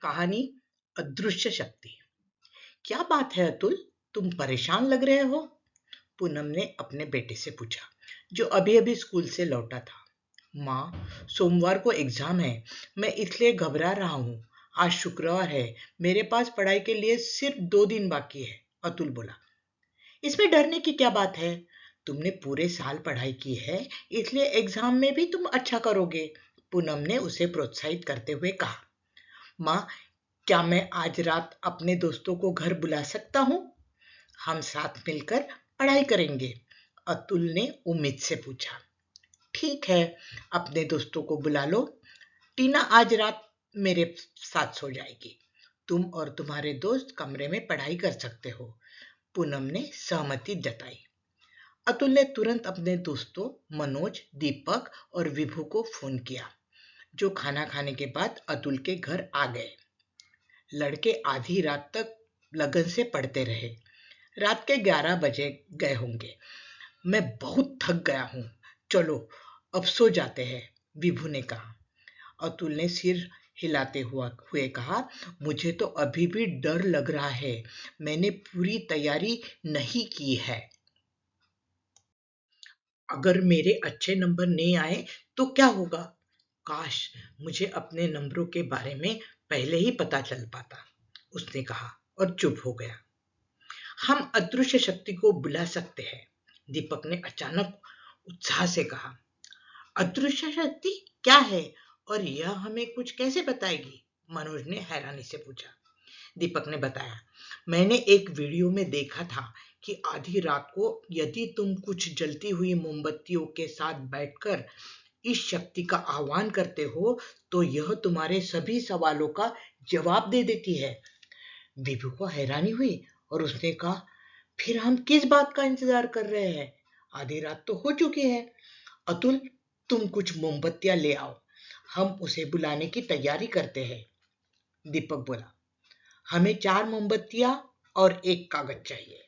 कहानी अदृश्य शक्ति। क्या बात है अतुल, तुम परेशान लग रहे हो? पूनम ने अपने बेटे से पूछा, जो अभी अभी स्कूल से लौटा था। माँ, सोमवार को एग्जाम है, मैं इसलिए घबरा रहा हूँ। आज शुक्रवार है, मेरे पास पढ़ाई के लिए सिर्फ 2 दिन बाकी है। अतुल बोला। इसमें डरने की क्या बात है? तुमने पूरे साल पढ़ाई की है, इसलिए एग्जाम में भी तुम अच्छा करोगे। पूनम ने उसे प्रोत्साहित करते हुए कहा। माँ, क्या मैं आज रात अपने दोस्तों को घर बुला सकता हूँ? हम साथ मिलकर पढ़ाई करेंगे। अतुल ने उम्मीद से पूछा। ठीक है, अपने दोस्तों को बुला लो। टीना आज रात मेरे साथ सो जाएगी। तुम और तुम्हारे दोस्त कमरे में पढ़ाई कर सकते हो। पूनम ने सहमति जताई। अतुल ने तुरंत अपने दोस्तों मनोज, दीपक और विभू को फोन किया, जो खाना खाने के बाद अतुल के घर आ गए। लड़के आधी रात तक लगन से पढ़ते रहे। रात के 11 बजे गए होंगे। मैं बहुत थक गया हूँ, चलो अब सो जाते हैं, विभू ने कहा। अतुल ने सिर हिलाते हुए कहा, मुझे तो अभी भी डर लग रहा है, मैंने पूरी तैयारी नहीं की है। अगर मेरे अच्छे नंबर नहीं आए तो क्या होगा? काश मुझे अपने नंबरों के बारे में पहले ही पता चल पाता, उसने कहा और चुप हो गया। हम अदृश्य शक्ति को बुला सकते हैं, दीपक ने अचानक उत्साह से कहा। अदृश्य शक्ति क्या है और यह हमें कुछ कैसे बताएगी? मनोज ने हैरानी से पूछा। दीपक ने बताया, मैंने एक वीडियो में देखा था कि आधी रात को यदि तुम कुछ जलती हुई मोमबत्तियों के साथ बैठकर इस शक्ति का आह्वान करते हो तो यह तुम्हारे सभी सवालों का जवाब दे देती है। विभू को हैरानी हुई और उसने कहा, फिर हम किस बात का इंतजार कर रहे हैं? आधी रात तो हो चुकी है। अतुल, तुम कुछ मोमबत्तियां ले आओ, हम उसे बुलाने की तैयारी करते हैं, दीपक बोला। हमें 4 मोमबत्तियां और एक कागज चाहिए।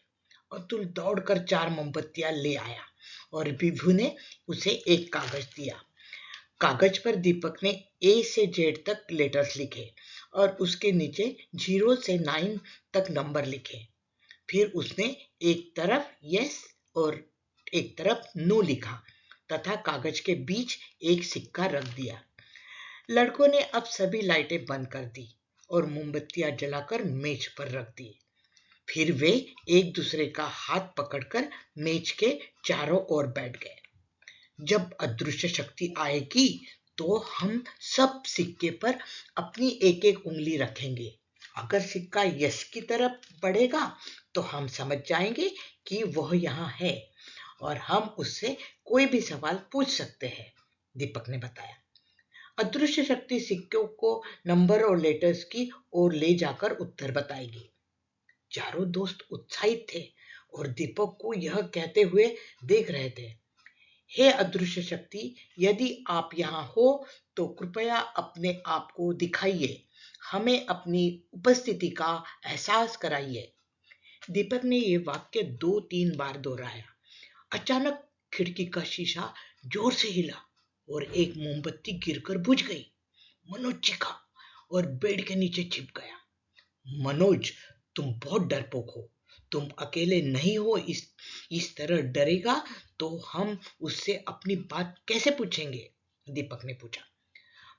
अतुल दौड़कर 4 मोमबत्तियां ले आया और विभू ने उसे एक कागज दिया। कागज पर दीपक ने ए से जेड तक लेटर्स लिखे और उसके नीचे 0 से 9 तक नंबर लिखे। फिर उसने एक तरफ यस और एक तरफ नो लिखा तथा कागज के बीच एक सिक्का रख दिया। लड़कों ने अब सभी लाइटें बंद कर दी और मोमबत्तियां जलाकर मेज पर रख दी। फिर वे एक दूसरे का हाथ पकड़कर मेज के चारों ओर बैठ गए। जब अदृश्य शक्ति आएगी तो हम सब सिक्के पर अपनी एक एक उंगली रखेंगे। अगर सिक्का यश की तरफ बढ़ेगा तो हम समझ जाएंगे कि वह यहाँ है और हम उससे कोई भी सवाल पूछ सकते हैं, दीपक ने बताया। अदृश्य शक्ति सिक्कों को नंबर और लेटर्स की ओर ले जाकर उत्तर बताएगी। चारों दोस्त उत्साहित थे और दीपक को यह कहते हुए देख रहे थे, हे अदृश्य शक्ति, यदि आप यहाँ हो तो कृपया अपने आप को दिखाइए, हमें अपनी उपस्थिति का एहसास कराइए। दीपक ने ये वाक्य 2-3 बार दोहराया। अचानक खिड़की का शीशा जोर से हिला और एक मोमबत्ती गिरकर बुझ गई। मनोज चीखा और बेड के नीचे छिप गया। मनोज, तुम बहुत डरपोक हो, तुम अकेले नहीं हो। इस तरह डरेगा तो हम उससे अपनी बात कैसे पूछेंगे? दीपक ने पूछा।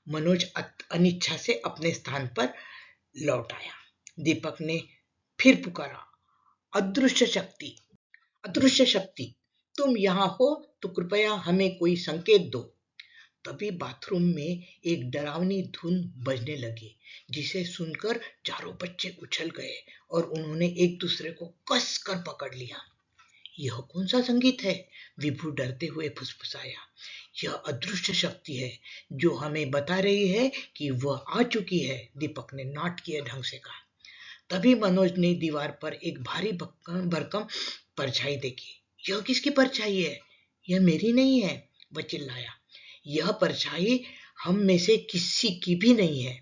मनोज अनिच्छा से अपने स्थान पर लौट आया। दीपक ने फिर पुकारा, अदृश्य शक्ति, अदृश्य शक्ति, तुम यहाँ हो तो कृपया हमें कोई संकेत दो। तभी बाथरूम में एक डरावनी धुन बजने लगी, जिसे सुनकर चारों बच्चे उछल गए और उन्होंने एक दूसरे को कस कर पकड़ लिया। यह कौन सा संगीत है? विभू डरते हुए फुसफुसाया। यह अदृश्य शक्ति है जो हमें बता रही है कि वह आ चुकी है, दीपक ने नाटकीय ढंग से कहा। तभी मनोज ने दीवार पर एक भारी भरकम परछाई देखी। यह किसकी परछाई है? यह मेरी नहीं है, वह चिल्लाया। यह परछाई हम में से किसी की भी नहीं है।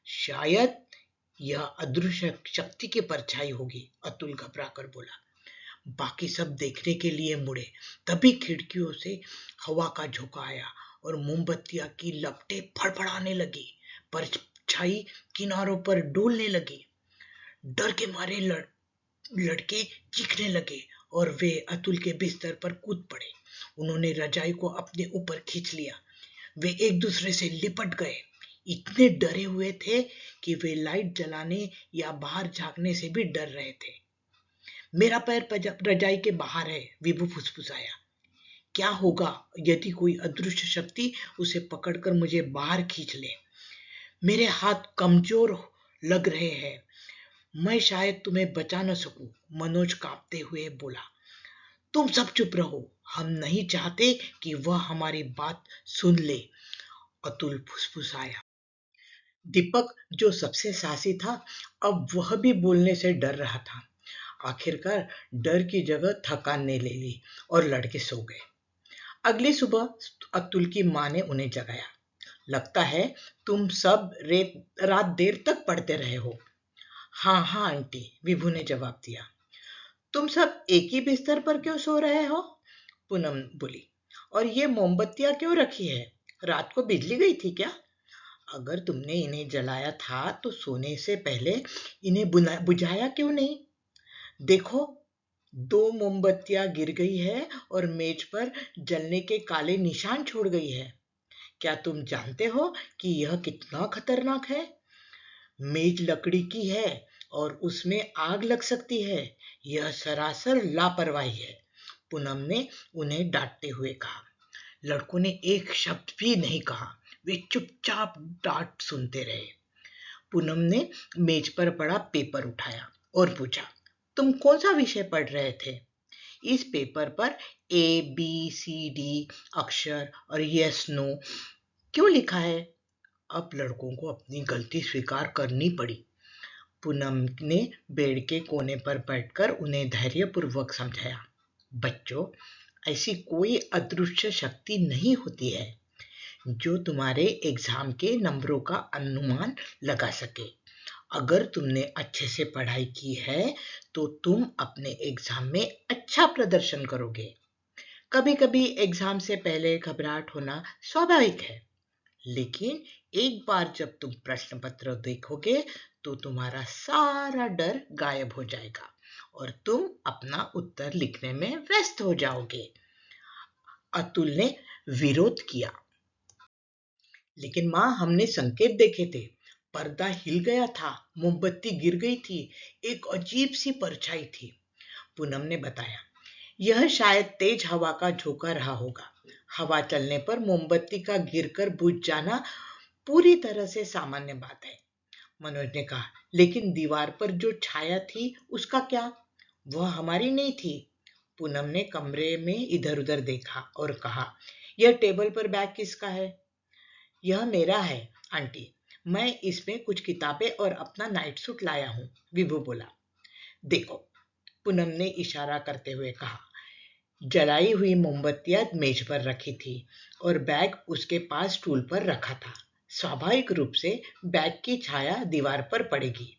शायद यह अदृश्य शक्ति की परछाई होगी, अतुल घबरा कर बोला। बाकी सब देखने के लिए मुड़े। तभी खिड़कियों से हवा का झोंका आया और मोमबत्तियां की लपटें फड़फड़ाने लगी। परछाई किनारों पर डोलने लगी। डर के मारे लड़के चीखने लगे और वे अतुल के बिस्तर पर कूद पड़े। उन्होंने रजाई को अपने ऊपर खींच लिया। वे एक दूसरे से लिपट गए। इतने डरे हुए थे कि वे लाइट जलाने या बाहर झांकने से भी डर रहे थे। मेरा पैर रजाई के बाहर है, विभू फुसफुसाया। क्या होगा यदि कोई अदृश्य शक्ति उसे पकड़कर मुझे बाहर खींच ले? मेरे हाथ कमजोर लग रहे हैं, मैं शायद तुम्हें बचा न सकूं, मनोज कांपते हुए बोला। तुम सब चुप रहो, हम नहीं चाहते कि वह हमारी बात सुन ले, अतुल फुसफुसाया। दीपक, जो सबसे साहसी था, अब वह भी बोलने से डर रहा था। आखिरकार डर की जगह थकान ने ले ली और लड़के सो गए। अगली सुबह अतुल की माँ ने उन्हें जगाया। लगता है तुम सब रात देर तक पढ़ते रहे हो। हाँ हाँ आंटी, विभू ने जवाब दिया। तुम सब एक ही बिस्तर पर क्यों सो रहे हो? पूनम बोली। और ये मोमबत्तियां क्यों रखी है? रात को बिजली गई थी क्या? अगर तुमने इन्हें जलाया था तो सोने से पहले इन्हें बुझाया क्यों नहीं? देखो, 2 मोमबत्तियां गिर गई है और मेज पर जलने के काले निशान छोड़ गई है। क्या तुम जानते हो कि यह कितना खतरनाक है? मेज लकड़ी की है और उसमें आग लग सकती है। यह सरासर लापरवाही है, पूनम ने उन्हें डांटते हुए कहा। लड़कों ने एक शब्द भी नहीं कहा। वे चुपचाप डांट सुनते रहे। पूनम ने मेज पर पड़ा पेपर उठाया और पूछा, तुम कौन सा विषय पढ़ रहे थे? इस पेपर पर ABCD अक्षर और यस नो क्यों लिखा है? अब लड़कों को अपनी गलती स्वीकार करनी पड़ी। पूनम ने बेड के कोने पर बैठकर उन्हें धैर्यपूर्वक समझाया। बच्चों, ऐसी कोई अदृश्य शक्ति नहीं होती है जो तुम्हारे एग्जाम के नंबरों का अनुमान लगा सके। अगर तुमने अच्छे से पढ़ाई की है तो तुम अपने एग्जाम में अच्छा प्रदर्शन करोगे। कभी-कभी एग्जाम से पहले घबराहट होना स्वाभाविक है, लेकिन एक बार जब तुम प्रश्न पत्र देखोगे तो तुम्हारा सारा डर गायब हो जाएगा और तुम अपना उत्तर लिखने में व्यस्त हो जाओगे। अतुल ने विरोध किया। लेकिन माँ, हमने संकेत देखे थे, पर्दा हिल गया था, मोमबत्ती गिर गई थी, एक अजीब सी परछाई थी, पूनम ने बताया। यह शायद तेज हवा का झोंका रहा होगा। हवा चलने पर मोमबत्ती का गिरकर बुझ जाना पूरी तरह से सामान्य बात है, मनोज ने कहा। लेकिन दीवार पर जो छाया थी उसका क्या? वह हमारी नहीं थी। पूनम ने कमरे में इधर उधर देखा और कहा, यह टेबल पर बैग किसका है? यह मेरा है आंटी, मैं इसमें कुछ किताबें और अपना नाइट सूट लाया हूँ, विभू बोला। देखो, पूनम ने इशारा करते हुए कहा। जलाई हुई मोमबत्तियां मेज पर रखी थी और बैग उसके पास स्टूल पर रखा था। स्वाभाविक रूप से बैग की छाया दीवार पर पड़ेगी।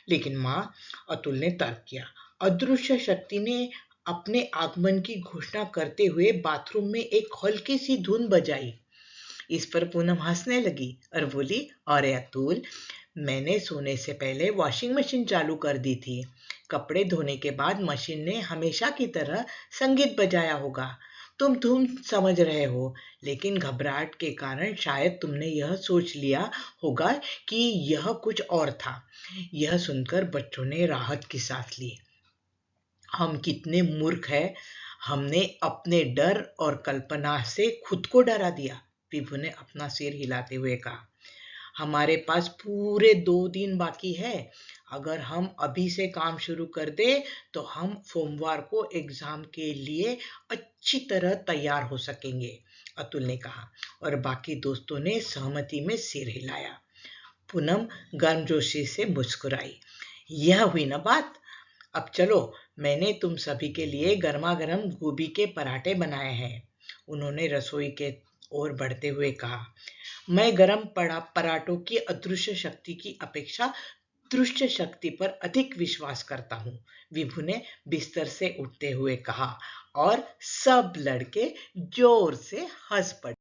लेकिन माँ, अतुल ने तर्क किया, अदृश्य शक्ति ने अपने आगमन की घोषणा करते हुए बाथरूम में एक हल्की सी धुन बजाई। इस पर पूनम हंसने लगी और बोली, अरे अतुल, मैंने सोने से पहले वॉशिंग मशीन चालू कर दी थी। कपड़े धोने के बाद मशीन ने हमेशा की तरह संगीत बजाया होगा। तुम समझ रहे हो, लेकिन घबराहट के कारण शायद तुमने यह सोच लिया होगा कि यह कुछ और था। यह सुनकर बच्चों ने राहत की सांस ली। हम कितने मूर्ख हैं, हमने अपने डर और कल्पना से खुद को डरा दिया, विभू ने अपना सिर हिलाते हुए कहा। हमारे पास पूरे 2 दिन बाकी है। अगर हम अभी से काम शुरू कर दे तो हम सोमवार को एग्जाम के लिए अच्छी तरह तैयार हो सकेंगे, अतुल ने कहा और बाकी दोस्तों ने सहमति में सिर हिलाया। पूनम गर्मजोशी से मुस्कुराई। यह हुई ना बात। अब चलो, मैंने तुम सभी के लिए गर्मा गर्म गोभी के पराठे बनाए हैं, उन्होंने रसोई के ओर बढ़ते हुए कहा। मैं गरम पराठों की अदृश्य शक्ति की अपेक्षा दृश्य शक्ति पर अधिक विश्वास करता हूँ, विभू ने बिस्तर से उठते हुए कहा और सब लड़के जोर से हंस पड़े।